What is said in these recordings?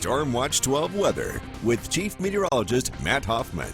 Storm Watch 12 weather with Chief Meteorologist Matt Hoffman.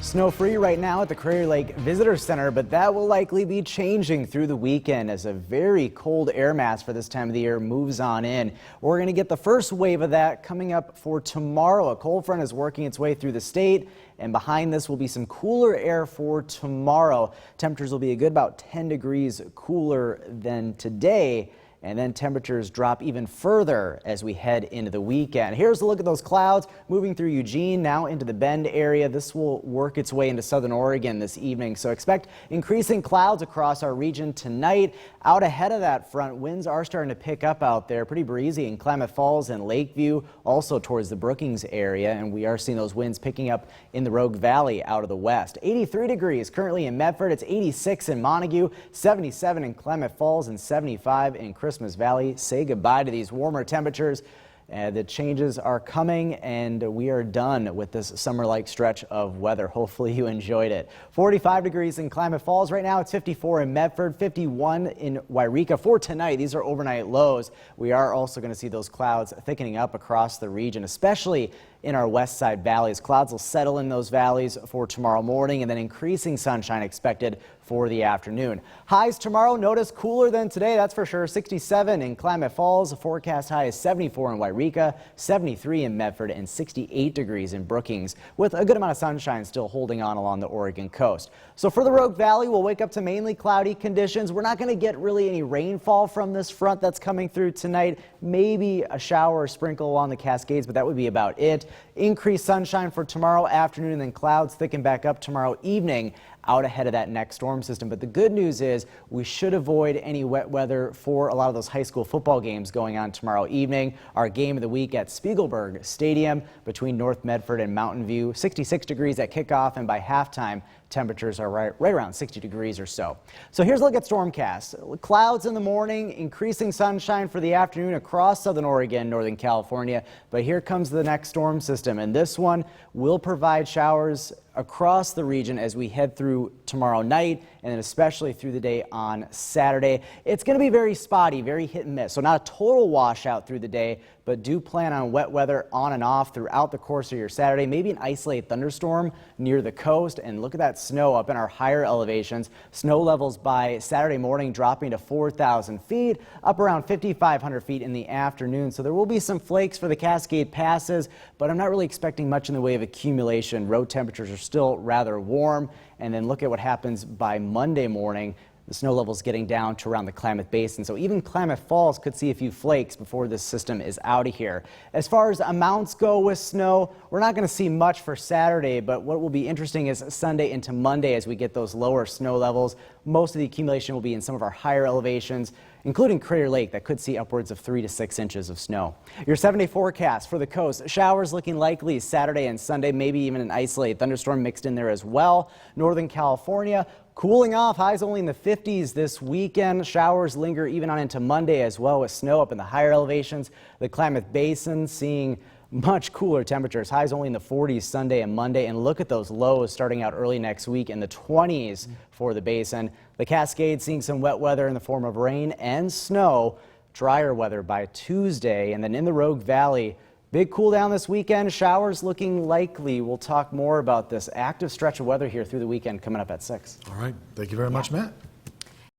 Snow-free right now at the Crater Lake Visitor Center, but that will likely be changing through the weekend as a very cold air mass for this time of the year moves on in. We're going to get the first wave of that coming up for tomorrow. A cold front is working its way through the state, and behind this will be some cooler air for tomorrow. Temperatures will be a good about 10 degrees cooler than today. And then temperatures drop even further as we head into the weekend. Here's a look at those clouds moving through Eugene, now into the Bend area. This will work its way into southern Oregon this evening. So expect increasing clouds across our region tonight. Out ahead of that front, winds are starting to pick up out there. Pretty breezy in Klamath Falls and Lakeview, also towards the Brookings area. And we are seeing those winds picking up in the Rogue Valley out of the west. 83 degrees currently in Medford. It's 86 in Montague, 77 in Klamath Falls, and 75 in Christmas Valley. Say goodbye to these warmer temperatures. The changes are coming, and we are done with this summer-like stretch of weather. Hopefully you enjoyed it. 45 degrees in Klamath Falls right now. It's 54 in Medford, 51 in Wairika for tonight. These are overnight lows. We are also going to see those clouds thickening up across the region, especially in our west side valleys. Clouds will settle in those valleys for tomorrow morning, and then increasing sunshine expected for the afternoon. Highs tomorrow, notice cooler than today, that's for sure. 67 in Klamath Falls. The forecast high is 74 in Wairika, 73 in Medford, and 68 degrees in Brookings, with a good amount of sunshine still holding on along the Oregon coast. So for the Rogue Valley, we'll wake up to mainly cloudy conditions. We're not going to get really any rainfall from this front that's coming through tonight. Maybe a shower or sprinkle along the Cascades, but that would be about it. Increased sunshine for tomorrow afternoon, and then clouds thicken back up tomorrow evening out ahead of that next storm system. But the good news is we should avoid any wet weather for a lot of those high school football games going on tomorrow evening. Our game of the week at Spiegelberg Stadium between North Medford and Mountain View. 66 degrees at kickoff, and by halftime temperatures are right around 60 degrees or so. So here's a look at Stormcast. Clouds in the morning, increasing sunshine for the afternoon across southern Oregon, Northern California. But here comes the next storm system, and this one will provide showers across the region as we head through tomorrow night, and then especially through the day on Saturday. It's going to be very spotty, very hit and miss. So not a total washout through the day, but do plan on wet weather on and off throughout the course of your Saturday. Maybe an isolated thunderstorm near the coast. And look at that snow up in our higher elevations. Snow levels by Saturday morning dropping to 4,000 feet, up around 5,500 feet in the afternoon. So there will be some flakes for the Cascade passes, but I'm not really expecting much in the way of accumulation. Road temperatures are still rather warm. And then look at what happens by Monday morning. The snow levels getting down to around the Klamath Basin. So even Klamath Falls could see a few flakes before this system is out of here. As far as amounts go with snow, we're not going to see much for Saturday, but what will be interesting is Sunday into Monday as we get those lower snow levels. Most of the accumulation will be in some of our higher elevations, including Crater Lake, that could see upwards of 3 to 6 inches of snow. Your 7-day forecast for the coast. Showers looking likely Saturday and Sunday, maybe even an isolated thunderstorm mixed in there as well. Northern California, cooling off, highs only in the 50s this weekend. Showers linger even on into Monday as well, with snow up in the higher elevations. The Klamath Basin seeing much cooler temperatures, highs only in the 40s Sunday and Monday. And look at those lows starting out early next week in the 20s for the basin. The Cascades seeing some wet weather in the form of rain and snow, drier weather by Tuesday. And then in the Rogue Valley, big cool down this weekend, showers looking likely. We'll talk more about this active stretch of weather here through the weekend coming up at 6. All right. Thank you very much, Matt.